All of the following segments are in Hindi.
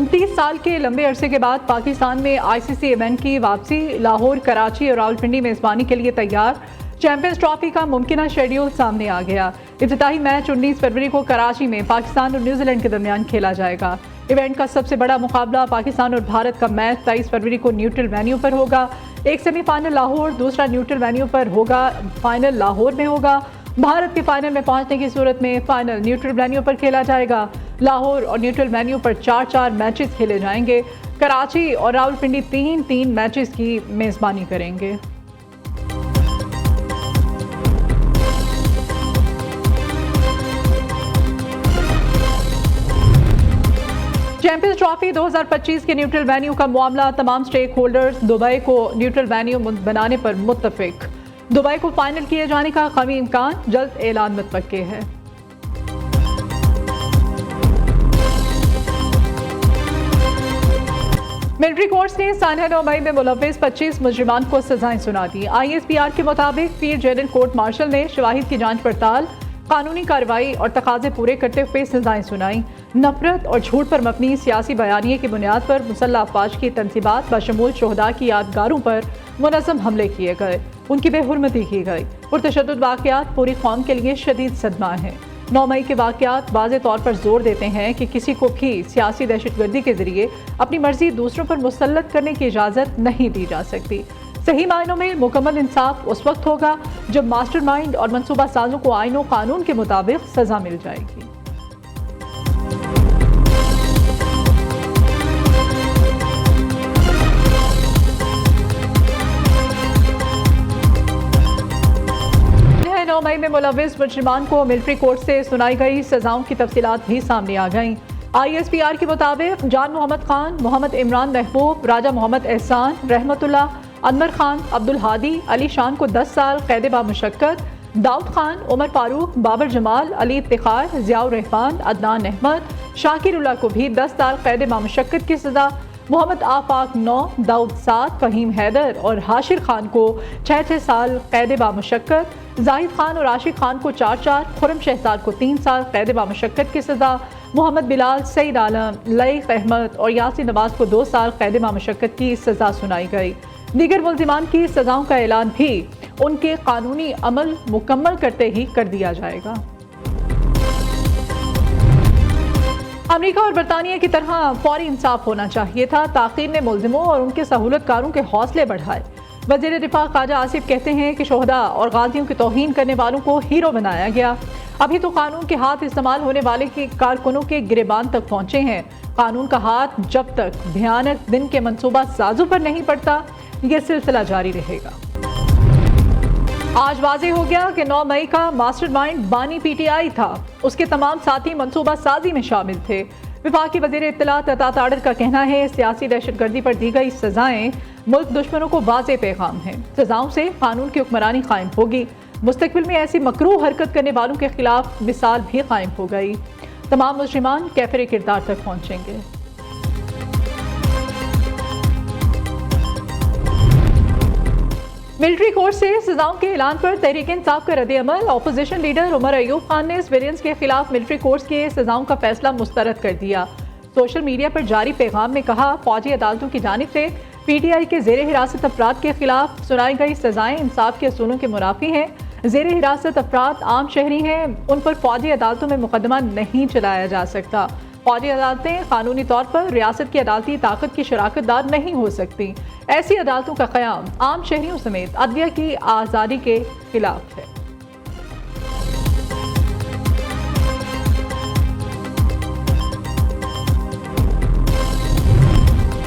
29 साल के लंबे अरसे के बाद पाकिस्तान में आईसीसी इवेंट की वापसी। लाहौर, कराची और रावलपिंडी मेज़बानी के लिए तैयार। चैंपियंस ट्रॉफी का मुमकिन शेड्यूल सामने आ गया। इफ्तिताही मैच 19 फरवरी को कराची में पाकिस्तान और न्यूजीलैंड के दरमियान खेला जाएगा। इवेंट का सबसे बड़ा मुकाबला पाकिस्तान और भारत का मैच 23 फरवरी को न्यूट्रल वेन्यू पर होगा। एक सेमीफाइनल लाहौर, दूसरा न्यूट्रल वेन्यू पर होगा। फाइनल लाहौर में होगा। भारत के फाइनल में पहुंचने की सूरत में फाइनल न्यूट्रल वेन्यू पर खेला जाएगा। लाहौर और न्यूट्रल वेन्यू पर 4-4 मैचेस खेले जाएंगे। कराची और रावलपिंडी 3-3 मैचेस की मेज़बानी करेंगे। चैंपियंस ट्रॉफी 2025 के न्यूट्रल वेन्यू का मामला। तमाम स्टेक होल्डर्स दुबई को न्यूट्रल वेन्यू बनाने पर मुत्तफिक। दुबई को फाइनल किए जाने का कमी इम्कान, जल्द ऐलान मुतवक्के है। मिलिट्री कोर्ट्स ने सानिया नौमई में मुलव्विस 25 मुजरिमान को सजाएं सुना दी। ISPR के मुताबिक पीर जनरल कोर्ट मार्शल ने शवाहिद की जांच पड़ताल, कानूनी कार्रवाई और तकाजे पूरे करते हुए सजाएं सुनाई। नफरत और झूठ पर मबनी सियासी बयानिए की बुनियाद पर मुसल्लह अफवाज की तनसीबात बशमूल शोहदा की यादगारों पर मुनज़्ज़म हमले किए गए, उनकी बेहुरमती की गई। पुरतशद्दुद वाक़यात पूरी कौम के लिए शदीद सदमा है। 9 मई के वाक़यात वाज़े तौर पर जोर देते हैं कि किसी को भी सियासी दहशतगर्दी के जरिए अपनी मर्जी दूसरों पर मुसल्लत करने की इजाज़त नहीं दी जा सकती। सही मायनों में मुकम्मल इंसाफ उस वक्त होगा जब मास्टरमाइंड और मनसूबा साजों को आईन और कानून के मुताबिक सजा मिल जाएगी। मई में मुलव्विस मुजरिमान को मिलिट्री कोर्ट से सुनाई गई सजाओं की तफसीलात भी सामने आ गईं। ISPR के मुताबिक जान मोहम्मद खान, मोहम्मद इमरान महबूब, राजा मोहम्मद एहसान, रहमतुल्लाह, अनवर खान, अब्दुल हादी, अली शान को 10 साल कैद बामुशक्कत, दाऊद खान, उमर फारूक, बाबर जमाल, अली इफ्तिखार, ज़ियाउर रहमान, अदनान अहमद, शाकिरुल्लाह को भी 10 साल कैद बामुशक्कत की सजा, मोहम्मद आफाक 9, दाऊद 7, फ़हीम हैदर और हाशिर खान को 6-6 साल कैद बामुशक्कत, जाहिद खान और आशिक खान को 4-4, खुरम शहजाद को 3 साल कैद बामुशक्कत की सज़ा, मोहम्मद बिलाल, सईद आलम, लईक अहमद और यासिर नवाज को 2 साल कैद बामुशक्कत की सज़ा सुनाई गई। दीगर मुल्ज़िमान की सज़ाओं का ऐलान भी उनके कानूनी अमल मुकम्मल करते ही कर दिया जाएगा। अमेरिका और बरतानिया की तरह फौरी इंसाफ होना चाहिए था। ताक़ीर ने मुल्ज़िमों और उनके सहूलतकारों के हौसले बढ़ाए। वज़ीर दिफा ख्वाजा आसिफ कहते हैं कि शोहदा और गाजियों की तौहीन करने वालों को हीरो बनाया गया। अभी तो कानून के हाथ इस्तेमाल होने वाले के कारकुनों के गिरेबान तक पहुंचे हैं। कानून का हाथ जब तक भयानक दिन के मंसूबा साजों पर नहीं पड़ता, यह सिलसिला जारी रहेगा। आज वाज़े हो गया कि 9 मई का मास्टरमाइंड बानी PTI था। उसके तमाम साथी मंसूबा साजी में शामिल थे। विफाकी वज़ीर इत्तलात अता ताड़र का कहना है सियासी दहशतगर्दी पर दी गई सजाएं मुल्क दुश्मनों को वाज़े पैगाम है। सजाओं से कानून की हुक्मरानी कायम होगी। मुस्तकबिल में ऐसी मकरूह हरकत करने वालों के खिलाफ मिसाल भी कायम हो गई। तमाम मुजरिमान कैफरे किरदार तक पहुंचेंगे। मिलिट्री कोर्ट से सजाओं के ऐलान पर तहरीक इंसाफ का रद्द-ए-अमल। अपोजिशन लीडर उमर अयूब खान ने सिविलियंस के खिलाफ मिलिट्री कोर्ट के सजाओं का फैसला मुस्तरद कर दिया। सोशल मीडिया पर जारी पैगाम में कहा, फौजी अदालतों की जानिब से PTI के ज़ेर हिरासत अफराद के खिलाफ सुनाई गई सजाएं इंसाफ के असूलों के मुनाफी हैं। ज़ेर हिरासत अफराद आम शहरी हैं, उन पर फौजी अदालतों में मुकदमा नहीं चलाया जा सकता। फौजी अदालतें कानूनी तौर पर रियासत की अदालती ताकत की शराकतदार नहीं हो सकती। ऐसी अदालतों का क़याम आम शहरियों समेत अदलिया की आज़ादी के खिलाफ है।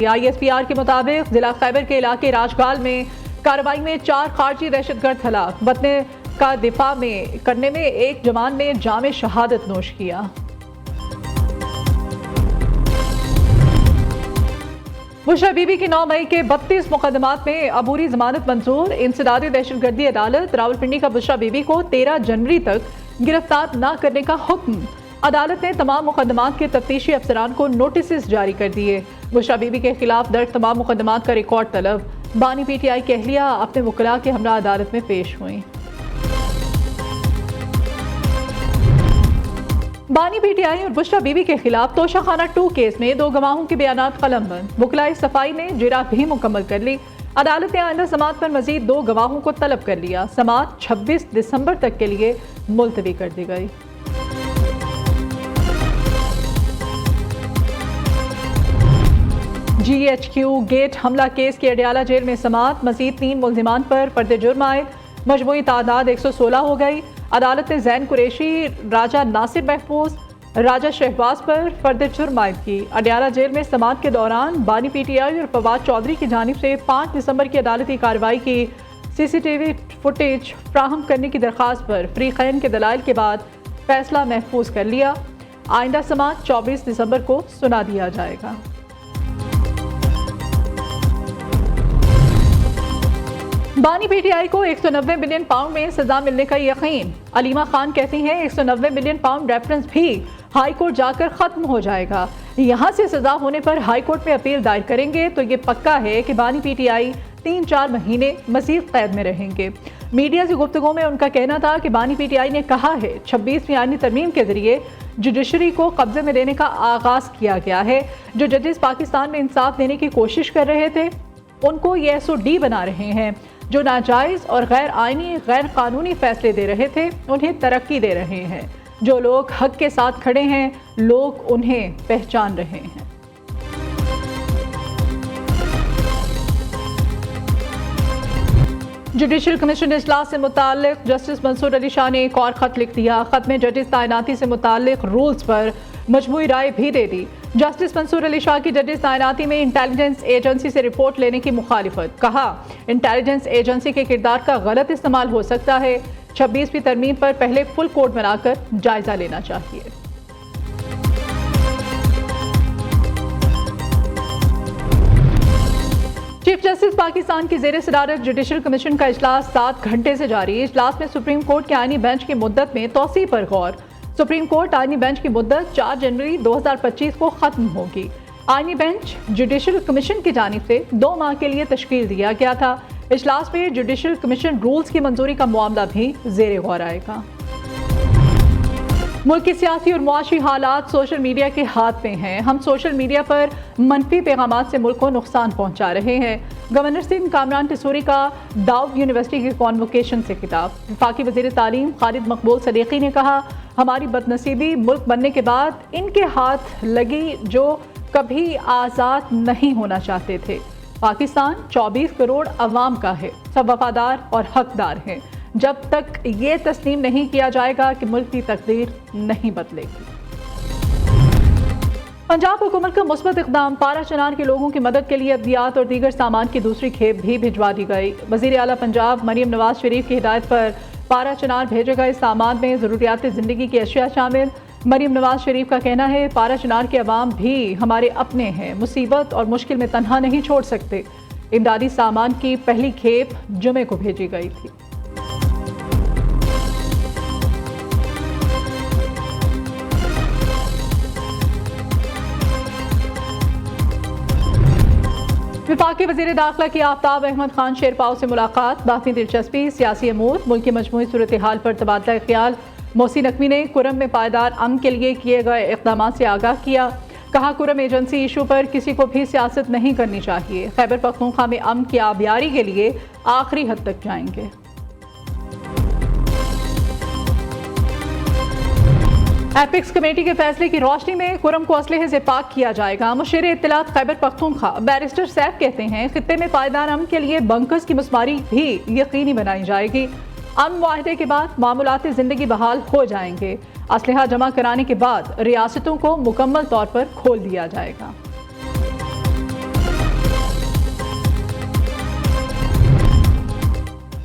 ISPR के मुताबिक जिला खैबर के इलाके राजगाल में कार्रवाई में 4 खारजी दहशतगर्द हलाक। वतन का दिफा करने में एक जवान ने जामे शहादत नोश किया। बुशरा बीबी की 9 मई के 32 मुकदमात में अबूरी जमानत मंजूर। इंसदादी दहशतगर्दी अदालत रावलपिंडी का बुशरा बीबी को 13 जनवरी तक गिरफ्तार न करने का हुक्म। अदालत ने तमाम मुकदमात के तफ्तीशी अफसरान को नोटिस जारी कर दिए। बुशरा बीबी के खिलाफ दर्ज तमाम मुकदमात का रिकॉर्ड तलब। बानी PTI की अहलिया अपने वकला के हमरा अदालत में पेश हुई। बानी पीटीआई और बुशरा बीबी के खिलाफ तोशाखाना 2 केस में 2 गवाहों के बयानात कलमबंद। वकलाई सफाई ने जिरा भी मुकम्मल कर ली। अदालत ने आइंदा समाअत पर मजीद 2 गवाहों को तलब कर लिया। समाअत 26 दिसंबर तक के लिए मुलतवी कर दी गई। GHQ गेट हमला केस की अडयाला जेल में समाअत। मजीद 3 मुल्जिमान पर फर्द जुर्म आए। मजमूई तादाद 116 हो गई। अदालत ने जैन कुरैशी, राजा नासिर महफूज, राजा शहबाज पर फर्द जुर्म आयद की। अडयाला जेल में समाअत के दौरान बानी पीटीआई और फवाद चौधरी की जानिब से 5 दिसंबर की अदालती कार्रवाई की CCTV फुटेज फ्राहम करने की दरख्वास्त पर फरीकैन के दलाइल के बाद फैसला महफूज कर लिया। आइंदा समाअत 24 दिसंबर को सुना दिया जाएगा। बानी पीटीआई को 190 मिलियन पाउंड में सजा मिलने का यकीन। अलीमा खान कहती हैं 190 मिलियन पाउंड रेफरेंस भी हाई कोर्ट जाकर खत्म हो जाएगा। यहां से सजा होने पर हाई कोर्ट में अपील दायर करेंगे तो ये पक्का है कि बानी पीटीआई 3-4 महीने मजीद कैद में रहेंगे। मीडिया से गुफ्तगू में उनका कहना था कि बानी पीटीआई ने कहा है 26वीं आईनी तरमीम के जरिए जुडिशरी को कब्जे में लेने का आगाज किया गया है। जो जजेस पाकिस्तान में इंसाफ देने की कोशिश कर रहे थे उनको ये SOD बना रहे हैं। जो नाजायज़ और गैर आइनी गैर कानूनी फैसले दे रहे थे उन्हें तरक्की दे रहे हैं। जो लोग हक के साथ खड़े हैं लोग उन्हें पहचान रहे हैं। जुडिशल कमीशन इजलास से मुताल्लिक जस्टिस मंसूर अली शाह ने एक और खत लिख दिया। खत में जजेस तैनाती से मुताल्लिक रूल्स पर मजमूई राय भी दे दी। जस्टिस मंसूर अली शाह की जजेस तैनाती में इंटेलिजेंस एजेंसी से रिपोर्ट लेने की मुखालिफत। कहा इंटेलिजेंस एजेंसी के किरदार का गलत इस्तेमाल हो सकता है। 26वीं तरमीम पर पहले फुल कोर्ट बनाकर जायजा लेना चाहिए। चीफ जस्टिस पाकिस्तान की ज़ेर सदारत जुडिशल कमीशन का इजलास 7 घंटे से जारी। इजलास में सुप्रीम कोर्ट के आईनी बेंच की मुद्दत में तौसीह पर गौर। सुप्रीम कोर्ट आईनी बेंच की मुद्दत 4 जनवरी 2025 को खत्म होगी। आईनी बेंच जुडिशल कमीशन की जानिब से 2 माह के लिए तश्कील दिया गया था। इजलास में जुडिशल कमीशन रूल्स की मंजूरी का मामला भी ज़ेर गौर आएगा। मुल्क के सियासी और मुआशी हालात सोशल मीडिया के हाथ में हैं। हम सोशल मीडिया पर मनफी पैगामात से मुल्क को नुकसान पहुंचा रहे हैं। गवर्नर सिंध कामरान टिसूरी का दाऊद यूनिवर्सिटी के कॉन्वोकेशन से खिताब। वफाकी वज़ीर तालीम खालिद मकबूल सदीकी ने कहा हमारी बदनसीबी मुल्क बनने के बाद इनके हाथ लगी जो कभी आज़ाद नहीं होना चाहते थे। पाकिस्तान 24 करोड़ अवाम का है। सब वफादार और हकदार हैं। जब तक ये तस्लीम नहीं किया जाएगा कि मुल्क की तकदीर नहीं बदलेगी। पंजाब हुकूमत का मुस्बत इक़दाम। पारा चनान के लोगों की मदद के लिए अद्वियात और दीगर सामान की दूसरी खेप भी भिजवा दी गई। वज़ीर आला पंजाब मरियम नवाज शरीफ की हिदायत पर पारा चनान भेजे गए सामान में ज़रूरियात ज़िंदगी की अशिया शामिल। मरियम नवाज शरीफ का कहना है पारा चनान के अवाम भी हमारे अपने हैं। मुसीबत और मुश्किल में तन्हा नहीं छोड़ सकते। इमदादी सामान की पहली खेप जुमे को भेजी गई थी। वफाकी वज़ीर दाखिला की आफ्ताब अहमद खान शेरपाव से मुलाकात। बाकी दिलचस्पी सियासी अमूर मुल्क की मजमूई सूरत हाल पर तबादला ख्याल। मोहसिन नकवी ने कुरम में पायदार अमन के लिए किए गए इक़दाम से आगाह किया। कहा कुरम एजेंसी इशू पर किसी को भी सियासत नहीं करनी चाहिए। खैबर पख्तूनख्वा में अमन की आबियारी के लिए आखिरी हद तक जाएंगे। एपिक्स कमेटी के फैसले की रोशनी में कुरम को असलहे से पाक किया जाएगा। मुशीर इत्तलात खैबर पख्तूनख्वा बैरिस्टर सैफ कहते हैं खित्ते में पायदार अमन के लिए बंकर्स की मुस्मारी भी यकीनी बनाई जाएगी। अमन मुआहदे के बाद मामूलाती जिंदगी बहाल हो जाएंगे। असलहा जमा कराने के बाद रियासतों को मुकम्मल तौर पर खोल दिया जाएगा।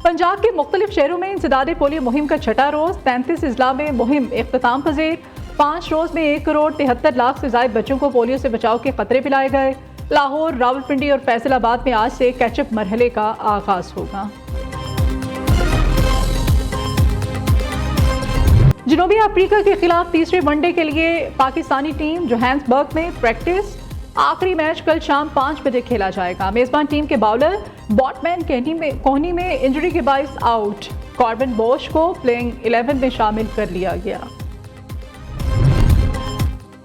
पंजाब के मुख्तलिफ शहरों में इंसदाद पोलियो मुहिम का छठा रोज। 33 अजला में मुहिम इख्तिताम पजीर। 5 रोज में 1 करोड़ 73 लाख से ज्यादा बच्चों को पोलियो से बचाव के खतरे पिलाए गए। लाहौर, रावलपिंडी और फैसलाबाद में आज से कैचअप मरहले का आगाज होगा। जनूबी अफ्रीका के खिलाफ तीसरे वनडे के लिए पाकिस्तानी टीम जोहान्सबर्ग में प्रैक्टिस। आखिरी मैच कल शाम 5 बजे खेला जाएगा। मेजबान टीम के बाउलर बॉटमैन कोहनी में इंजरी के बायस आउट। कॉर्बन बोश को प्लेइंग 11 में शामिल कर लिया गया।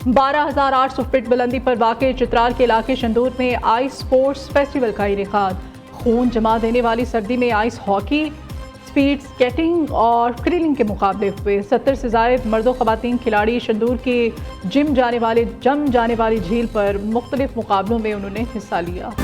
12,800 फीट बुलंदी पर वाक़ चित्राल के इलाके शंदूर में आइस स्पोर्ट्स फेस्टिवल का इनेकाद। खून जमा देने वाली सर्दी में आइस हॉकी, स्पीड स्केटिंग और क्रिलिंग के मुकाबले हुए। 70 से ज़ायद मर्द व ख़वातीन खिलाड़ी शंदूर के जम जाने वाली झील पर मुख्तलिफ मुकाबलों में उन्होंने हिस्सा लिया।